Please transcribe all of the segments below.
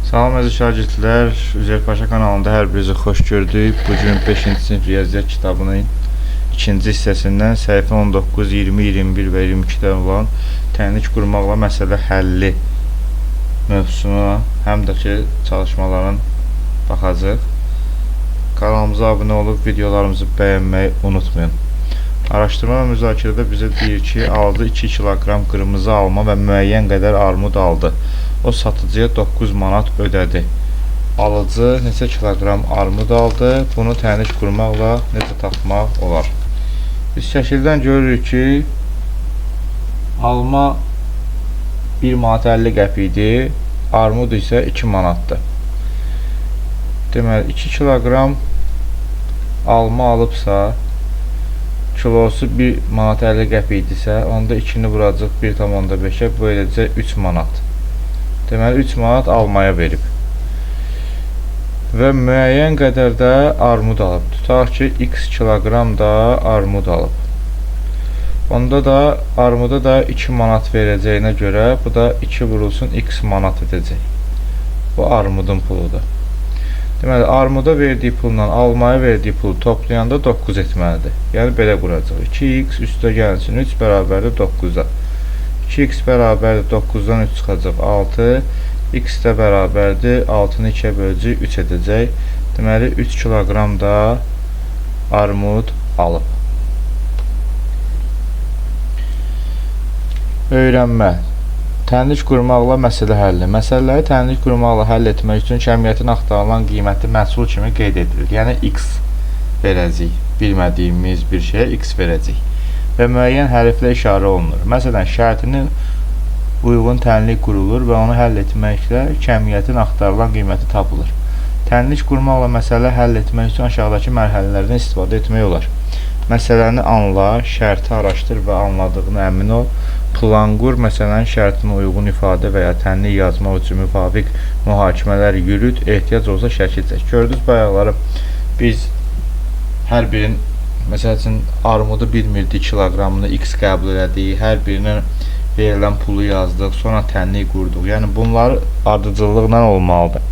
Salam əziz şagirdlər, Üzeyir Paşa kanalında hər birinizi xoş gördük. Bugün 5-ci sinif riyaziyyat kitabının ikinci hissəsindən səhifə 19, 20, 21 və 22-də olan tənlik qurmaqla məsələ həlli mövzusuna həm də ki çalışmaların baxacaq. Kanalımıza abunə olub videolarımızı bəyənməyi unutmayın. Araşdırma və müzakirədə bizə deyir ki, aldı 2 kiloqram qırmızı alma və müəyyən qədər armud aldı. O satıcıya 9 manat ödədi. Alıcı neçə kiloqram armud aldı? Bunu təniş qurmaqla necə tapmaq olar? Biz şəkildən görürük ki, alma 1 manat 50 qəpikdir, armud isə 2 manatdır. Deməli, 2 kiloqram alma alıbsa, kilosu 1 manat 50 qəpikdirsə, onda 2-ni vuracaq 1,5-ə, bu eləcək 3 manat. Deməli, 3 manat almaya verib. Və müəyyən qədər də armud alıb. Tutaq ki, x kiloqram da armud alıb. Onda da armuda da 2 manat verəcəyinə görə, bu da 2 vurulsun x manat edəcək. Bu armudun puludur. Deməli, armuda verdiyi pulla almaya verdiyi pulu toplayanda 9 etməlidir. Yəni, belə quracaq. 2x üstə gəlsin 3 bərabərdir 9-a. 2x bərabərdir 9-dan 3 çıxacaq 6. X də bərabərdir 6-nı 2-yə böləcək 3 edəcək. Deməli, 3 kiloqram da armud alıb. Öyrənmə. Tənlik qurmaqla məsələ həlli. Məsələləri tənlik qurmaqla həll etmək üçün kəmiyyətin axtarılan qiyməti məhsul kimi qeyd edilir. Yəni, x verəcək. Bilmədiyimiz bir şeyə x verəcək. Və müəyyən hərflə işarə olunur. Məsələn, şərtinin uyğun tənlik qurulur və onu həll etməklə kəmiyyətin axtarılan qiyməti tapılır. Tənlik qurmaqla məsələ həll etmək üçün aşağıdakı mərhələlərdən istifadə etmək olar. Məsələni anla, şərti araşdır və anladığını əmin ol. Plan qur, məsələn, şərtinə uyğun ifadə və ya tənlik yazmaq üçün müvafiq mühakimələr yürüt, ehtiyac olsa şəkil çək. Gördünüz, bayaqları biz hər birin, məsəl üçün, armudu bilmirdik, kiloqramını x qəbul elədik, hər birinin verilən pulu yazdıq, sonra tənlik qurduq. Yəni, bunlar ardıcıllıqla olmalıdır.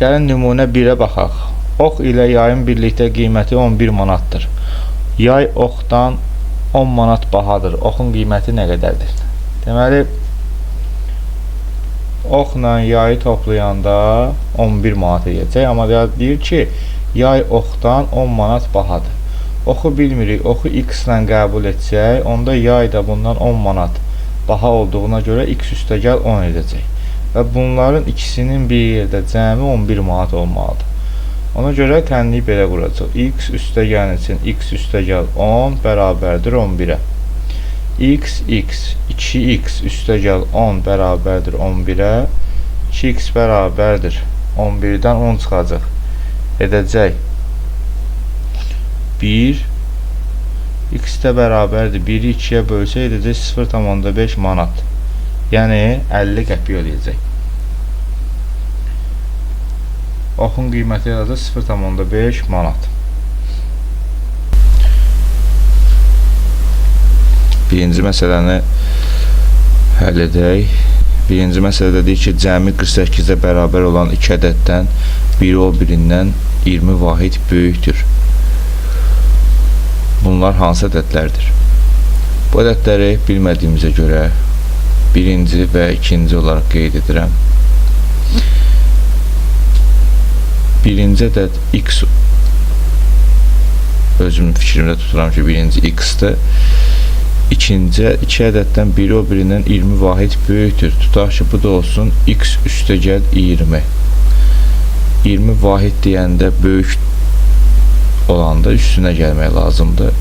Gəlin, nümunə 1-ə baxaq. Ox ilə yayın birlikdə qiyməti 11 manatdır. Yay oxdan 10 manat bahadır. Oxun qiyməti nə qədərdir? Deməli, oxla yayı toplayanda 11 manat edəcək. Amma deyir ki, yay oxdan 10 manat bahadır. Oxu bilmirik, oxu x ilə qəbul etsək, onda yay da bundan 10 manat baha olduğuna görə x üstəgəl 10 edəcək. Və bunların ikisinin bir yerdə cəmi 11 manat olmalıdır. Ona görə tənliyi belə quracaq. X üstəgəl üçün x üstəgəl 10 bərabərdir 11-ə. X, 2x üstəgəl 10 bərabərdir 11-ə. 2x bərabərdir 11-dən 10 çıxacaq. Edəcək 1. X də bərabərdir 1-i 2-yə bölsə edəcək 0,5 manat. Yəni 50 qəpik eləyəcək. Oxun qiyməti eləcək 0,5 manat. Birinci məsələni həll edək. Birinci məsələdə deyir ki, cəmi 48-ə bərabər olan 2 ədəddən biri o birindən 20 vahid böyükdür. Bunlar hansı ədədlərdir? Bu ədədləri bilmədiyimizə görə birinci və ikinci olaraq qeyd edirəm. Birinci ədəd x, özümün fikrimdə tuturam ki, birinci x-dır. İki ədəddən biri o birindən 20 vahid böyükdür. Tutaq ki, bu da olsun x üstəgəl 20. 20 vahid deyəndə böyük olanda üstünə gəlmək lazımdır.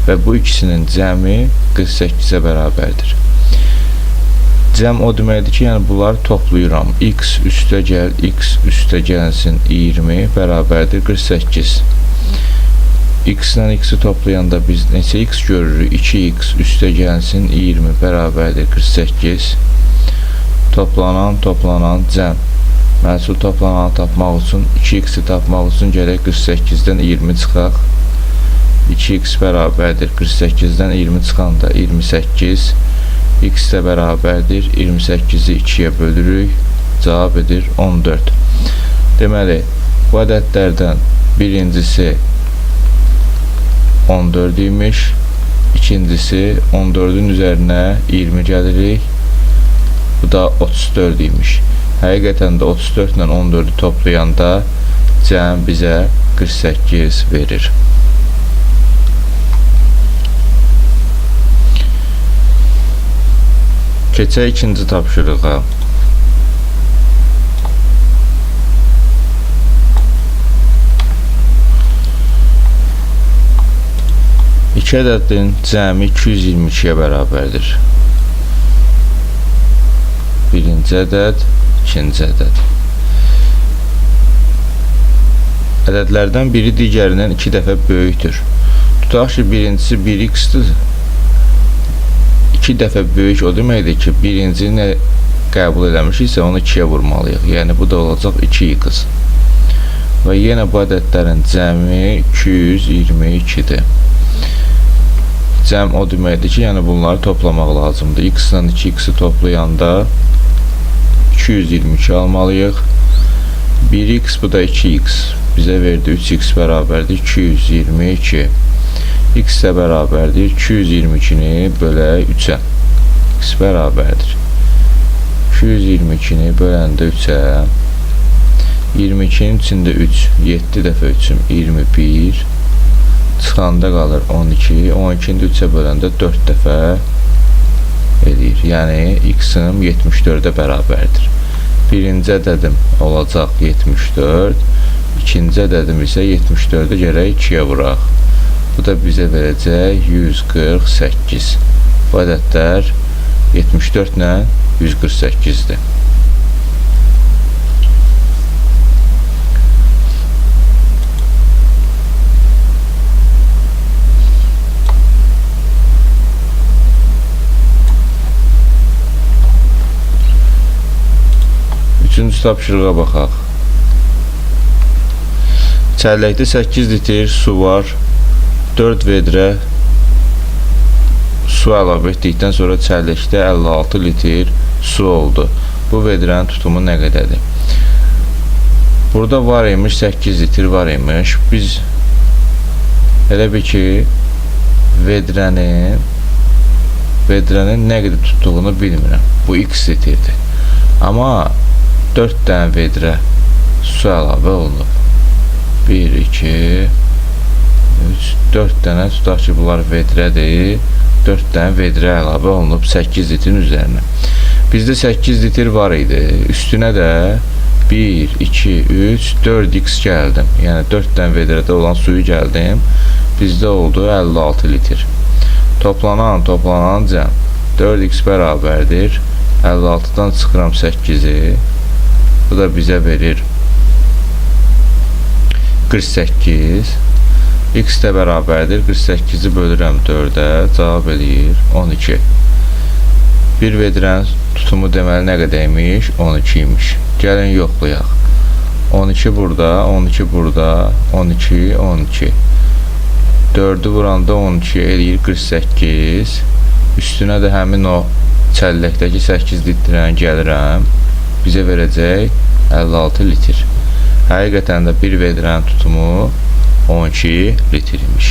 Və bu ikisinin cəmi 48-ə bərabərdir. Cəm o deməkdir ki, yəni bunları toplayıram. X üstəgəlsin 20 bərabərdir 48. X ilə x-i toplayanda biz neçə x görürük? 2x üstəgəlsin 20 bərabərdir 48. Toplanan cəm. Məhsul toplananı tapmaq üçün 2x-i tapmaq üçün gərək 48-dən 20 çıxaq. 2x bərabərdir 48-dən 20 çıxanda 28. X də bərabərdir 28-i 2-yə bölürük. cavab edir 14. Deməli, bu ədədlərdən birincisi 14 imiş, ikincisi 14-ün üzərinə 20 gəlirik, bu da 34 imiş. Həqiqətən də 34 ilə 14-ü toplayanda cəm bizə 48 verir. Keçək ikinci tapşırığa. İki ədədin cəmi 222-yə bərabərdir. Birinci ədəd, ikinci ədəd. Ədədlərdən biri digərindən 2 dəfə böyükdür. Tutaq ki, birincisi 1x-dir. 2 dəfə böyük o deməkdir ki, birincini qəbul eləmişiksə onu 2-yə vurmalıyıq. Yəni, bu da olacaq 2x. Və yenə bu ədədlərin cəmi 222-dir. Cəm o deməkdir ki, yəni bunları toplamaq lazımdır. X ilə 2x-i toplayanda 222 almalıyıq. 1x, bu da 2x. Bizə verdi 3x bərabərdir 222. X də bərabərdir 222-ni bölə 3-ə. X bərabərdir 222-ni böləndə 3-ə. 22-nin içində 3, 7 dəfə 3-üm 21. Çıxanda qalır 12. 12-ni 3-ə böləndə 4 dəfə edir. Yəni, x-ım 74-ə bərabərdir. Birinci ədədim olacaq 74. İkinci ədədim isə 74-ə gərək 2-yə vuraq. Bu da bizə verəcək 148. Bu ədədlər 74 ilə 148-dir. Üçüncü tapşırığa baxaq. Çəlləkdə 8 litr su var. 4 vedrə su əlavə etdikdən sonra çəlləkdə 56 litr su oldu. Bu vedrənin tutumu nə qədərdir? Burada var imiş 8 litr var imiş. Biz elə bir ki vedrənin nə qədər tutduğunu bilmirəm. Bu x litrdir. Amma 4 dənə vedrə su əlavə olunub. 1, 2, 3, 4 dənə, tutaq ki, bunlar vedrədir. 4 dənə vedrə əlavə olunub 8 litrin üzərinə. Bizdə 8 litr var idi. Üstünə də 1, 2, 3, 4x gəldim. Yəni 4 dənə vedrədə olan suyu gəldim. Bizdə oldu 56 litr. Toplanan cəm 4x bərabərdir. 56-dan çıxıram 8-i. Bu da bizə verir 48. X də bərabərdir. 48-i bölürəm 4-ə. Cavab edir 12. Bir vedrənin tutumu deməli nə qədərmiş? 12 imiş. Gəlin yoxlayaq. 12 burada, 12 burada, 12, 12. 4-ü vuranda 12 eləyir 48. Üstünə də həmin o çəlləkdəki 8 litrən gəlirəm. Bizə verəcək 56 litr. Həqiqətən də bir vedrənin tutumu 12 litr imiş.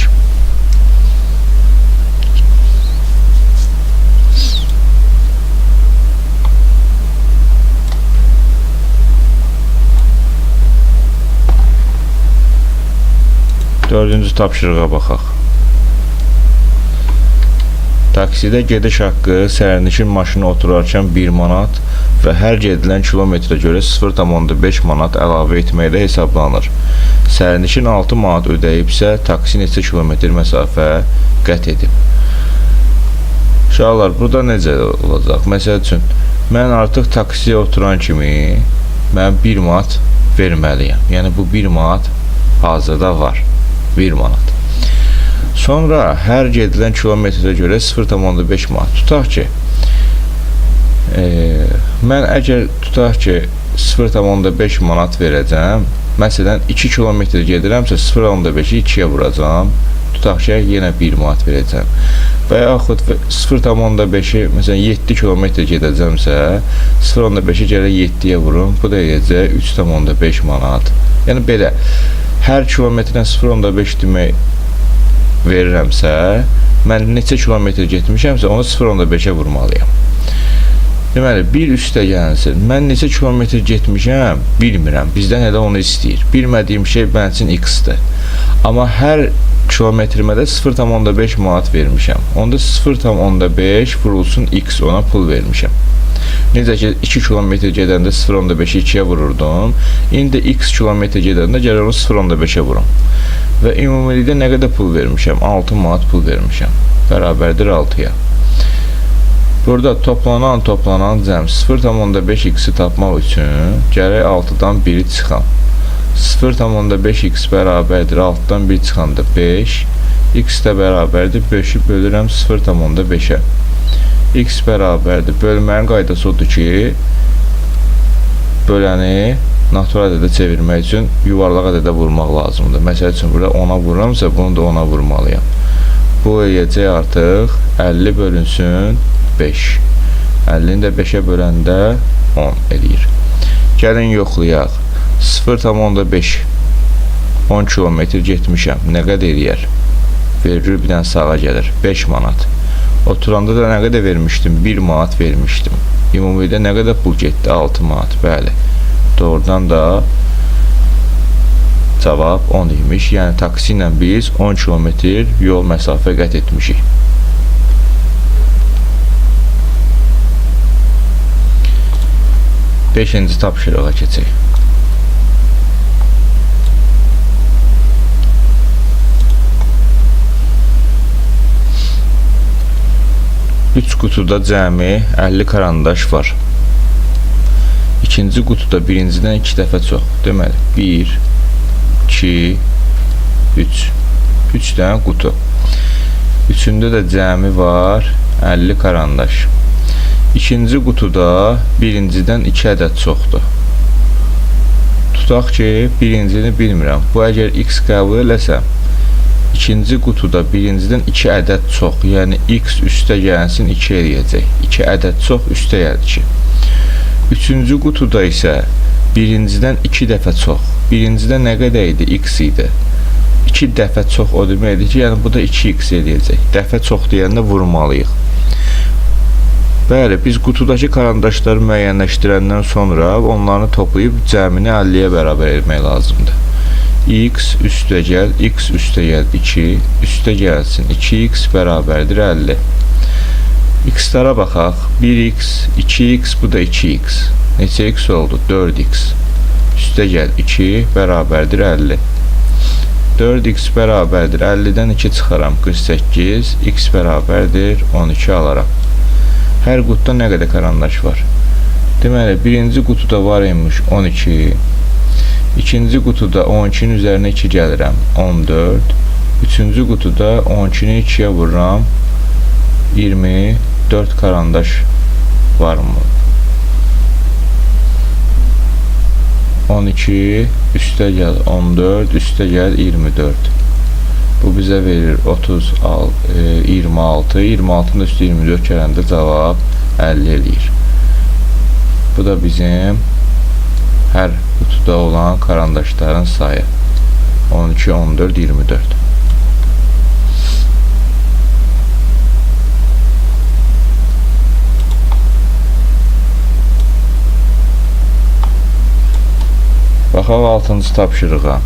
Dördüncü tapşırığa baxaq. Taksidə gediş haqqı sərnişin maşını oturarkən 1 manat və hər gedilən kilometrə görə 0,5 manat əlavə etməklə hesablanır. Sərnişin 6 manat ödəyibsə, taksi neçə kilometr məsafə qət edib. Uşaqlar, burada necə olacaq? Məsəl üçün, mən artıq taksiyə oturan kimi mən 1 manat verməliyəm. Yəni, bu 1 manat hazırda var. 1 manat. Sonra hər gedilən kilometrə görə 0,5 manat. Tutaq ki, mən əgər tutaq ki 0,5 manat verəcəm, Məsələn 2 kilometr gedirəmsə 0.5-i 2-yə vuracam. Tutaq ki, yenə 1 manat verəcəm. Və yaxud 0.5-i məsələn 7 kilometr gedəcəmsə 0.5-i gərək 7-yə vurum. Bu da eləyəcək 3.5 manat. Yəni belə hər kilometrdən 0.5 demək verirəmsə, mən neçə kilometr getmişəmsə onu 0.5-ə vurmalıyam. Deməli, bir üstə gəlsin. Mən neçə kilometr getmişəm, bilmirəm. Bizdən elə onu istəyir. Bilmədiyim şey mənim üçün x-dir. Amma hər kilometrimə də 0.5 manat vermişəm. Onda 0.5 vurulsun x, ona pul vermişəm. Necə ki, 2 kilometr gedəndə 0.5-i 2-yə vururdum. İndi x kilometr gedəndə gəlir onu 0.5-ə vurum. Və ümumilikdə nə qədər pul vermişəm? 6 manat pul vermişəm. Bərabərdir 6-ya. Burada toplanan cəm 0.5x-i tapmaq üçün gərək 6-dan 1-i çıxam. 0.5x bərabərdir 6-dan 1 çıxanda 5. X də bərabərdir 5-i bölürəm 0.5-ə. X bərabərdir. Bölmənin qaydası odur ki, böləni natural ədədə çevirmək üçün yuvarlaq ədədə vurmaq lazımdır. Məsəl üçün, burada 10-a vururamsa, bunu da 10-a vurmalıyam. Bu eləyəcək artıq 50 bölünsün 5. 50-ni də 5-ə böləndə 10 eləyir. Gəlin yoxlayaq. 0.5 10 kilometr getmişəm. Nə qədər eləyər? Verir, bir dənə sağa gəlir. 5 manat. Oturanda da nə qədər vermişdim? 1 manat vermişdim. Ümumidə nə qədər pul getdi? 6 manat. Bəli. Doğrudan da cavab 10 imiş. Yəni taksi ilə biz 10 kilometr yol məsafə qət etmişik. 5-ci tapşırığa keçək. Üç qutuda cəmi 50 karandaş var. İkinci qutuda birincidən 2 dəfə çox. Deməli, 1, 2, 3. 3 dənə qutu. Üçündə də cəmi var 50 karandaş. İkinci qutuda birincidən 2 ədəd çoxdur. Tutaq ki, birincini bilmirəm. Bu əgər x qəbul eləsəm, ikinci qutuda birincidən 2 ədəd çox, yəni x üstə gəlsin 2 eləyəcək. 2 ədəd çox üstə gəlir 2. Üçüncü qutuda isə birincidən 2 dəfə çox. Birincidə nə qədər idi? X idi. 2 dəfə çox o deməkdir ki, yəni bu da 2x eləyəcək. Dəfə çox deyəndə vurmalıyıq. Bəli, biz qutudakı karandaşları müəyyənləşdirəndən sonra onları toplayıb cəmini 50-yə bərabər etmək lazımdır. X üstə gəl, x üstə gəl 2, üstə gəlsin 2x bərabərdir 50. X-lara baxaq. 1x, 2x, bu da 2x. Neçə x oldu? 4x. Üstə gəl 2 bərabərdir 50. 4x bərabərdir 50-dən 2 çıxaram 48, x bərabərdir 12 alaram. Hər qutuda nə qədər karandaş var? Deməli, birinci qutuda var imiş 12. İkinci qutuda 12-nin üzərinə 2 gəlirəm 14. Üçüncü qutuda 12-ni 2-yə vururam 24 karandaş varmı? 12 üstə gəl 14, üstə gəl 24. Bu bizə verir 26, 26-nın üstü 24 gələndə cavab 50 eləyir. Bu da bizim hər qutuda olan karandaşların sayı. 12, 14, 24. Baxaq 6-cı tapşırığa.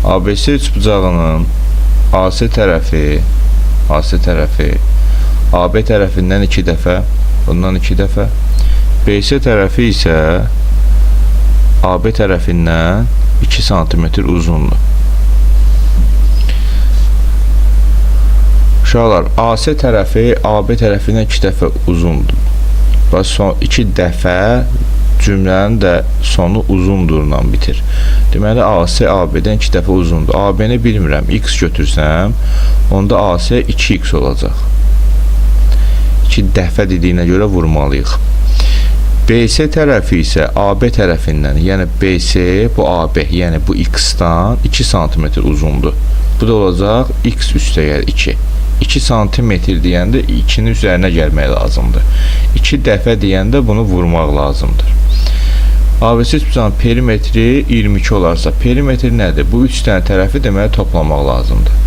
ABC üçbucağının AC tərəfi AB tərəfindən 2 dəfə, bundan 2 dəfə, BC tərəfi isə AB tərəfindən 2 cm uzundur. Uşaqlar, AC tərəfi AB tərəfindən 2 dəfə uzundur. Və son 2 dəfə cümlənin də sonu uzundurla bitir. Deməli, AC AB-dən 2 dəfə uzundur. AB-ni bilmirəm, x götürsəm, onda AC 2x olacaq. 2 dəfə dediyinə görə vurmalıyıq. BC tərəfi isə AB tərəfindən, yəni BC bu AB, yəni bu X-dan 2 sm uzundur. Bu da olacaq X üstəgəl 2. 2 sm deyəndə 2-nin üzərinə gəlmək lazımdır. 2 dəfə deyəndə bunu vurmaq lazımdır. ABC üçbucağın perimetri 22 olarsa, perimetr nədir? Bu 3 dənə tərəfi deməli toplamaq lazımdır.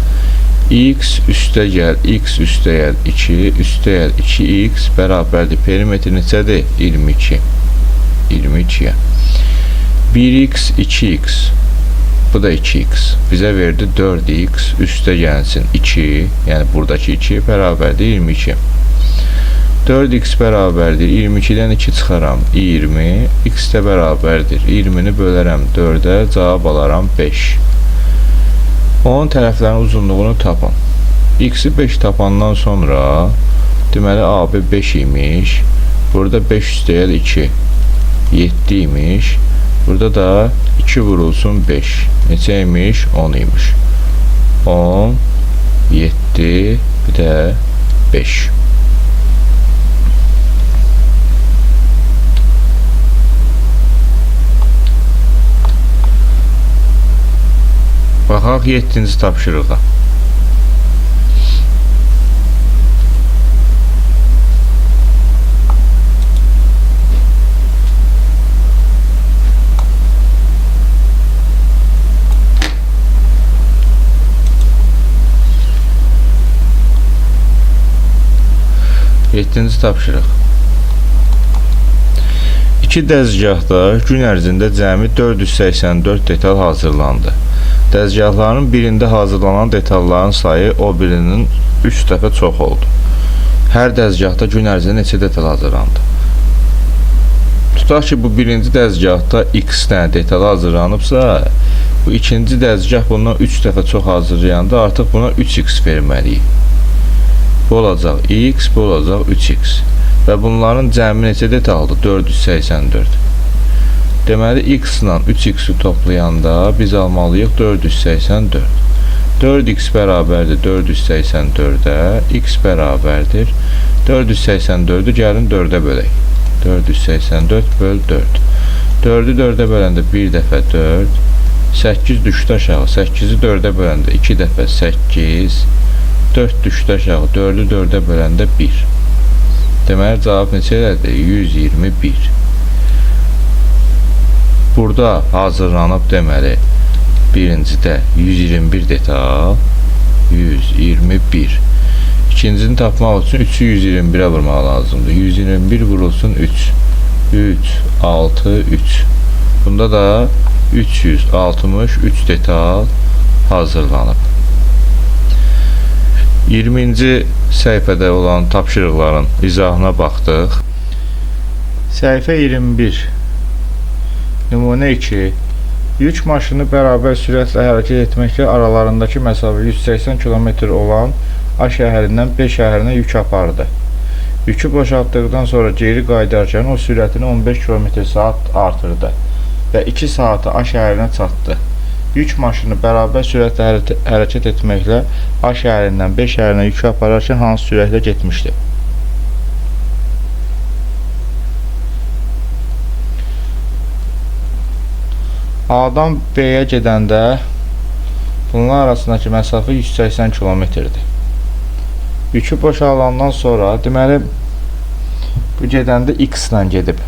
X üstəgəl 2 üstəgəl 2x bərabərdir. Perimetr neçədir? 22. 22-yə. 1x, 2x. Bu da 2x. Bizə verdi 4x üstəgəlsin 2. Yəni buradakı 2 bərabərdir 22. 4x bərabərdir. 22-dən 2 çıxaram. 20. X də bərabərdir. 20-ni bölərəm 4-ə. Cavab alaram 5. Onun tərəflərinin uzunluğunu tapın. X-i 5 tapandan sonra deməli AB 5 imiş. Burada 5 üstəgəl 2. 7 imiş. Burada da 2 vurulsun 5. Neçə imiş? 10 imiş. 10, 7, bir də 5. Baxaq 7-ci tapşırığa. Yeddinci tapşırıq. İki dəzgahda gün ərzində cəmi 484 detal hazırlandı. Dəzgahların birində hazırlanan detalların sayı o birinin 3 dəfə çox oldu. Hər dəzgahda gün ərzində neçə detal hazırlandı? Tutaq ki, bu birinci dəzgahda x dənə detal hazırlanıbsa, bu ikinci dəzgah bundan 3 dəfə çox hazırlayanda artıq buna 3x verməliyik. Bu olacaq x, bu olacaq 3x. Və bunların cəmi neçə detaldır? 484. Deməli, x ilə 3x-i toplayanda biz almalıyıq 484. 4x bərabərdir 484-ə, x bərabərdir 484-ü gəlin 4-ə bölək. 484 böl 4. 4-ü 4-ə böləndə 1 dəfə 4. 8 düşdü aşağı. 8-i 4-ə böləndə 2 dəfə 8. 4 düşdü aşağı. 4-ü 4-ə böləndə 1. Deməli, cavab neçədir? 121. Burada hazırlanıb deməli, birincidə 121 detal, 121. İkincini tapmaq üçün 3'ü 121'ə vurmaq lazımdır. 121 vurulsun 3. 3, 6, 3. Bunda da 363 detal hazırlanıb. 20-ci səhifədə olan tapşırıqların izahına baxdıq. Səhifə 21. Nümunə 2. Yük maşını bərabər sürətlə hərəkət etməklə aralarındakı məsafə 180 km olan A şəhərindən B şəhərinə yük apardı. Yükü boşaltdıqdan sonra geri qayıdarkən o sürətini 15 km/saat artırdı və 2 saatı A şəhərinə çatdı. Yük maşını bərabər sürətlə hərəkət etməklə A şəhərindən B şəhərinə yükü apararkən hansı sürətlə getmişdi? A-dan B-yə gedəndə bunlar arasındakı məsafə 180 km-dir. Yükü boşalandan sonra deməli bu gedəndə x ilə gedib.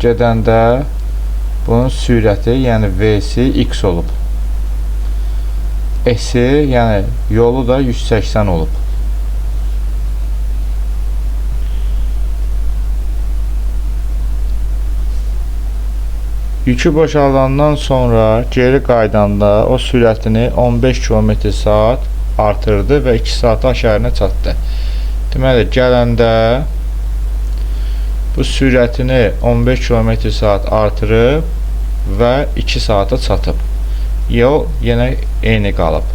Gedəndə bunun sürəti, yəni v-si x olub. S-i, yəni yolu da 180 olub. Yükü boşalandan sonra geri qaydanda o sürətini 15 km/saat artırdı və 2 saat A şəhərinə çatdı. Deməli, gələndə bu sürətini 15 km/saat artırıb və 2 saata çatıb. Yol yenə eyni qalıb.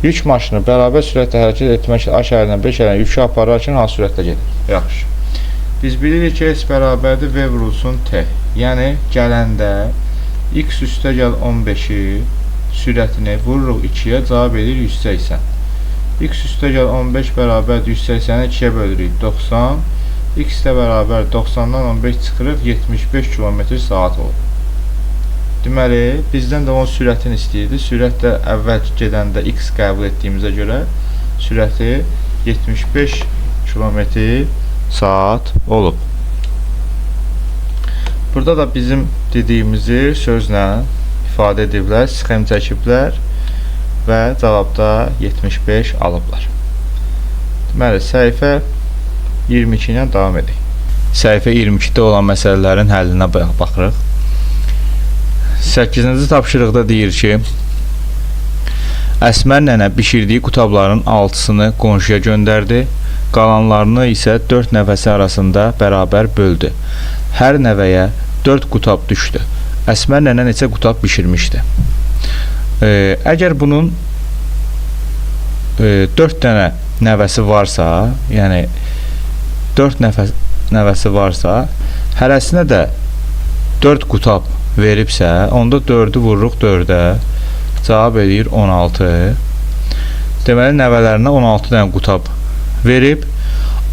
Yük maşını bərabər sürətlə hərəkət etməklə A şəhərindən B şəhərinə yükü apararkən hansı sürətlə gedir? Yaxşı. Biz bilirik ki, S bərabərdir V vurulsun T. Yəni, gələndə x üstəgəl 15-i sürətini vururuq 2-yə, cavab edir 180. X üstəgəl 15 bərabərdir 180-i 2-yə bölürük 90. X ilə bərabər 90-dan 15 çıxırıq, 75 km/s olur. Deməli, bizdən də onun sürətini istəyirdi. Sürət də əvvəl gedəndə X qəbul etdiyimizə görə sürəti 75 km/s olub. Burada da bizim dediyimizi sözlə ifadə ediblər, sxem çəkiblər və cavabda 75 alıblar. Deməli, səhifə 22 ilə davam edək. Səhifə 22-də olan məsələlərin həllinə baxırıq. 8-ci tapşırıqda deyir ki, Əsmər nənə bişirdiyi qutabların 6-sını qonşuya göndərdi, qalanlarını isə 4 nəvəsi arasında bərabər böldü. Hər nəvəyə 4 qutab düşdü. Əsmər nənə neçə qutab bişirmişdi? Əgər bunun 4 dənə nəvəsi varsa, yəni 4 nəvəsi varsa, hərəsinə də 4 qutab veribsə, onda 4-ü vururuq 4-ə, cavab edir 16. Deməli, nəvələrinə 16 dənə qutab verib,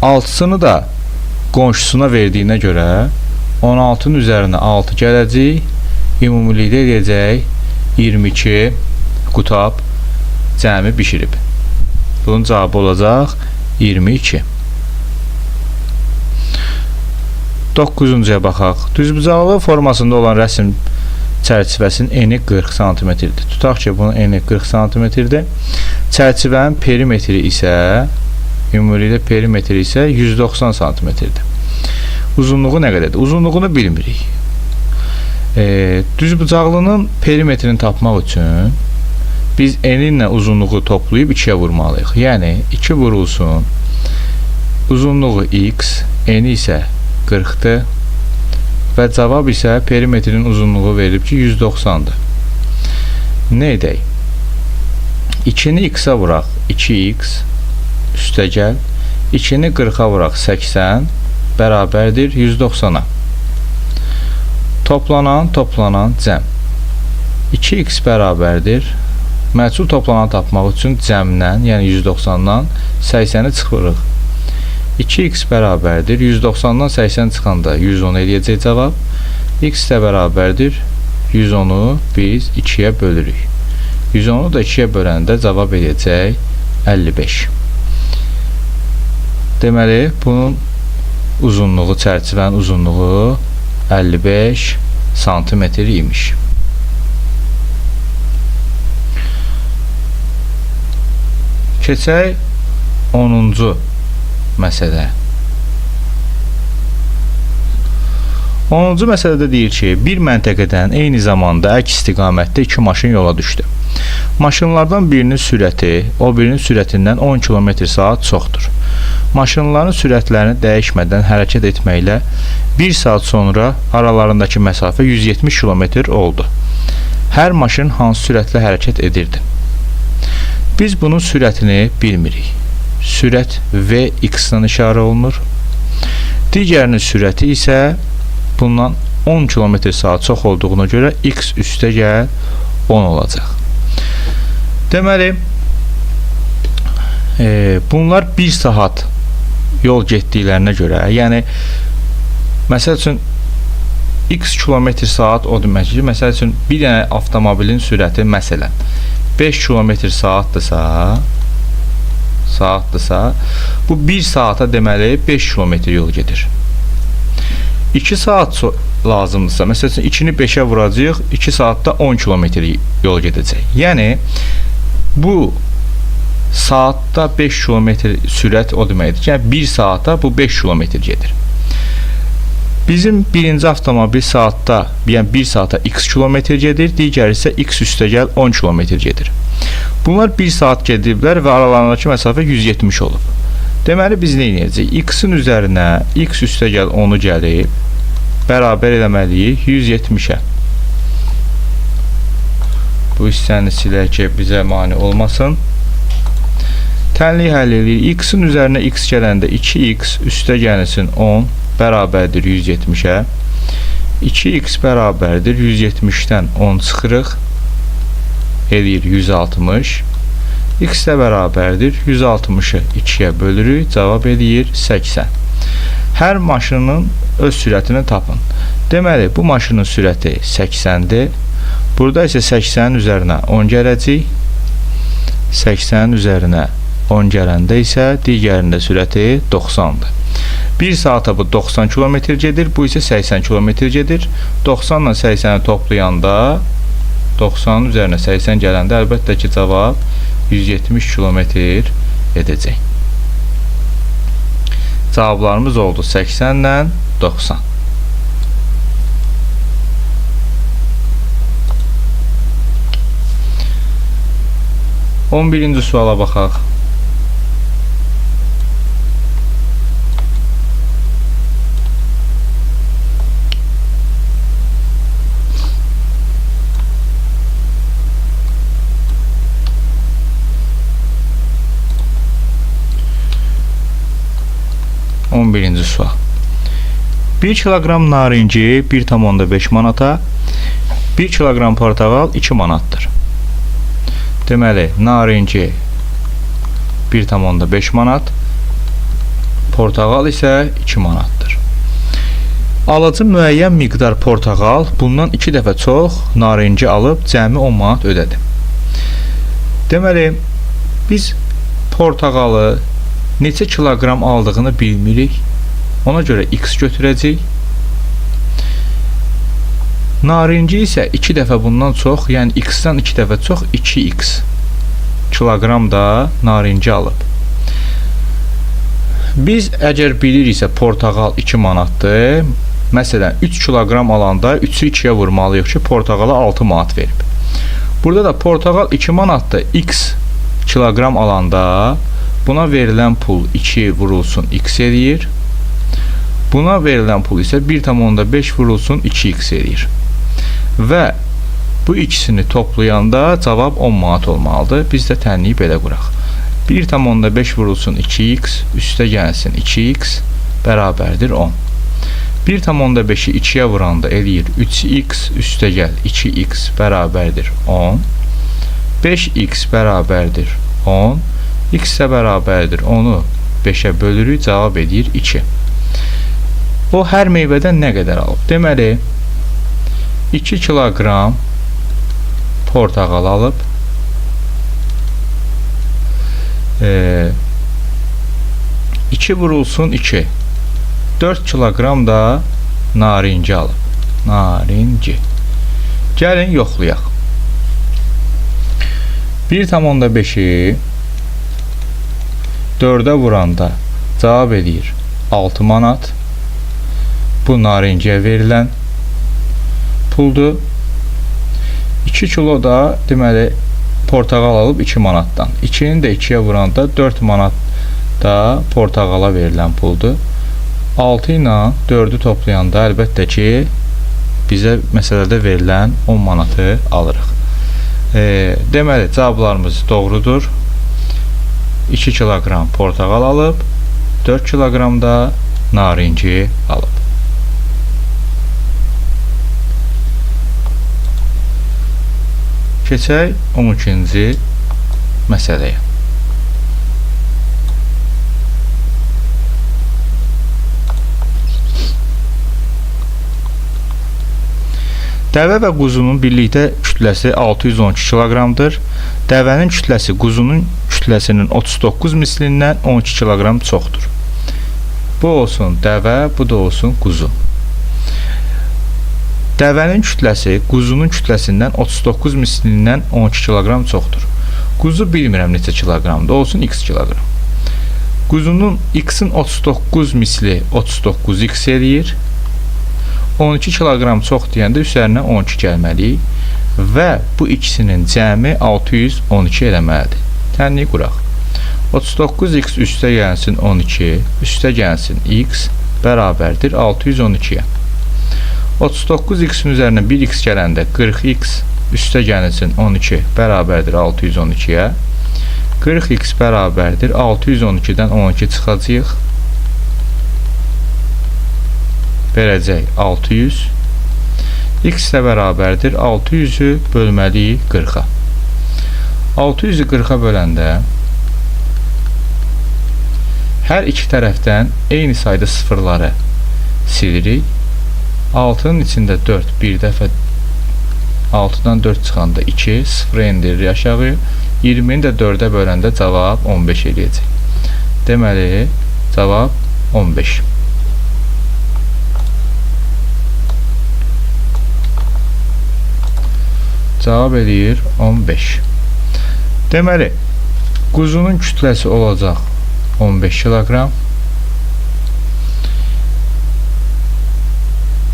6-sını da qonşusuna verdiyinə görə 16-nın üzərinə 6 gələcək, ümumilikdə edəcək 22 qutab cəmi bişirib. Bunun cavabı olacaq 22. 9-cuya baxaq. Düzbucaqlı formasında olan rəsm çərçivəsinin eni 40 cm-dir. Tutaq ki, bunun eni 40 cm-dir. Çərçivənin perimetri isə, ümumilikdə perimetri isə 190 cm-dir. Uzunluğu nə qədərdir? Uzunluğunu bilmirik. Düzbucaqlının perimetrini tapmaq üçün biz eni ilə uzunluğu toplayıb 2-yə vurmalıyıq. Yəni, 2 vurulsun, uzunluğu x, eni isə 40-dır və cavab isə perimetrin uzunluğu verib ki, 190-dır. Nə edək? 2-ni x-a vuraq, 2x üstə gəl, 2-ni 40-a vuraq, 80 bərabərdir 190-a. Toplanan cəm. 2x bərabərdir. Məhsul toplanan tapmaq üçün cəmdən, yəni 190-dan 80-i çıxırıq. 2x bərabərdir. 190-dan 80 çıxanda 110 eləyəcək cavab. X də bərabərdir. 110-u biz 2-yə bölürük. 110-u da 2-yə böləndə cavab eləyəcək 55. Deməli, bunun uzunluğu, çərçivənin uzunluğu 55 cm imiş. Keçək 10-cu məsələ. 10-cu məsələdə deyir ki, bir məntəqədən eyni zamanda əks istiqamətdə 2 maşın yola düşdü. Maşınlardan birinin sürəti o birinin sürətindən 10 km/s çoxdur. Maşınların sürətlərini dəyişmədən hərəkət etməklə 1 saat sonra aralarındakı məsafə 170 km oldu. Hər maşın hansı sürətlə hərəkət edirdi? Biz bunun sürətini bilmirik. Sürət Vx-dan işarə olunur. Digərinin sürəti isə bundan 10 km/s çox olduğuna görə x üstə gəl 10 olacaq. Deməli, bunlar 1 saat yol getdiklərinə görə, yəni məsəl üçün x km/s o demək ki, məsəl üçün bir dənə avtomobilin sürəti məsələn 5 km/s-dırsa, bu 1 saata deməli 5 km yol gedir. 2 saat lazımdırsa, məsəl üçün 2-ni 5-ə vuracaq, 2 saatda 10 km yol gedəcək. Yəni, bu saatda 5 km sürət o deməkdir ki, yəni 1 saata bu 5 km gedir. Bizim birinci avtomobil saatda, yəni 1 saata x kilometr gedir, digər isə x üstə gəl 10 km gedir. Bunlar 1 saat gediblər və aralarındakı məsafə 170 olub. Deməli, biz nə edəcəyik? X-in üzərinə x üstə gəl 10-u gəlib, bərabər eləməliyik 170-ə. Bu hissəni silək ki, bizə mane olmasın. Tənliyi həll edirik. X-in üzərinə x gələndə 2x üstə gəlsin 10 bərabərdir 170-ə. 2x bərabərdir 170-dən 10 çıxırıq. Edir 160. X də bərabərdir 160-ı 2-yə bölürük. Cavab edir 80. Hər maşının öz sürətini tapın. Deməli, bu maşının sürəti 80-dir. Burada isə 80-in üzərinə 10 gələcək. 80-in üzərinə 10 gələndə isə digərində sürəti 90-dır. 1 saata bu 90 km gedir, bu isə 80 km gedir. 90 ilə 80-i toplayanda 90-ın üzərinə 80 gələndə əlbəttə ki, cavab 170 km edəcək. Cavablarımız oldu 80 ilə 90. On birinci suala baxaq. Birinci sual. 1 kilogram narinci 1,5 manata, 1 kilogram portağal 2 manatdır. Deməli, narinci 1,5 manat, portağal isə 2 manatdır. Alıcı müəyyən miqdar portağal bundan 2 dəfə çox narinci alıb cəmi 10 manat ödədi. Deməli, biz portağalı neçə kilogram aldığını bilmirik. Ona görə x götürəcək. Narinci isə 2 dəfə bundan çox, yəni x-dan 2 dəfə çox 2x kilogram da narinci alıb. Biz əgər biliriksə portağal 2 manatdır, məsələn 3 kilogram alanda 3-ü 2-yə vurmalıyıq ki, portağala 6 manat verib. Burada da portağal 2 manatdır, x kilogram alanda buna verilən pul 2 vurulsun x eləyir. Buna verilən pul isə 1,5 vurulsun 2x eləyir. Və bu ikisini toplayanda cavab 10 manat olmalıdır. Biz də tənliyi belə quraq. 1,5 vurulsun 2x üstə gəlsin 2x bərabərdir 10. 1,5-i 2-yə vuranda eləyir 3x üstə gəl 2x bərabərdir 10. 5x bərabərdir 10. X isə bərabərdir 10-u 5-ə bölürük, cavab edir 2. O hər meyvədən nə qədər alıb? Deməli, 2 kilogram portağal alıb, 2 vurulsun 2, 4 kilogram da narinci alıb. Narinci. Gəlin, yoxlayaq. 1,5-i 4-ə vuranda cavab edir 6 manat. Bu narinciyə verilən puldur. 2 kilo da deməli portağal alıb 2 manatdan. 2-ni də 2-yə vuranda 4 manat da portağala verilən puldur. 6 ilə 4-ü toplayanda əlbəttə ki, bizə məsələdə verilən 10 manatı alırıq. Deməli, cavablarımız doğrudur. 2 kilogram portağal alıb, 4 kilogram da narinci alıb. Keçək 12-ci məsələyə. Dəvə və quzunun birlikdə kütləsi 612 kiloqramdır. Dəvənin kütləsi quzunun kütləsinin 39 mislindən 12 kiloqram çoxdur. Bu olsun dəvə, bu da olsun quzu. Dəvənin kütləsi quzunun kütləsindən 39 mislindən 12 kiloqram çoxdur. Quzu bilmirəm neçə kiloqramdır, olsun x kiloqram. Quzunun x-in 39 misli 39x eləyir. 12 kiloqram çox deyəndə üzərinə 12 gəlməliyik və bu ikisinin cəmi 612 eləməlidir. Tənliyi quraq. 39x üstə gəlsin 12, üstə gəlsin x bərabərdir 612-yə. 39x-in üzərinə 1x gələndə 40x üstə gəlsin 12 bərabərdir 612-yə. 40x bərabərdir 612-dən 12 çıxacaq. Verəcək 600. X də bərabərdir 600-ü bölməliyik 40-a. 600-ü 40-a böləndə Hər iki tərəfdən eyni sayda sıfırları silirik. 6-nın içində 4 bir dəfə 6-dan 4 çıxanda 2, 0 endiririk aşağı. 20-ni də 4-ə böləndə cavab 15 eləyəcək. Deməli, cavab 15. Cavab eləyir 15. Deməli, quzunun kütləsi olacaq 15 kiloqram.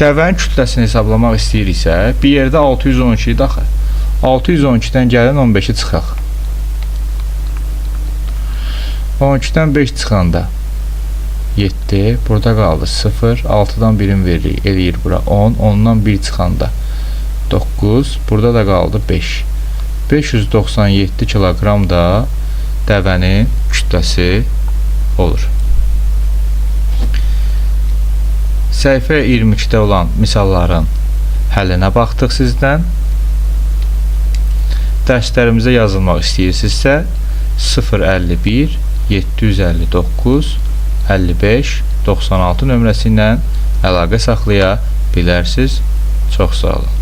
Dəvənin kütləsini hesablamaq istəyiriksə, bir yerdə 612 idi axı. 612-dən gəlin 15-i çıxaq. 12-dən 5 çıxanda 7, burada qaldı 0, 6-dan 1-in veririk, eləyir bura 10, 10-dan 1 çıxanda 9, burada da qaldı 5. 597 kiloqram da dəvənin kütləsi olur. Səhifə 22-də olan misalların həllinə baxdıq sizdən. Dərslərimizə yazılmaq istəyirsinizsə 051 759 55 96 nömrəsi ilə əlaqə saxlaya bilərsiniz. Çox sağ olun.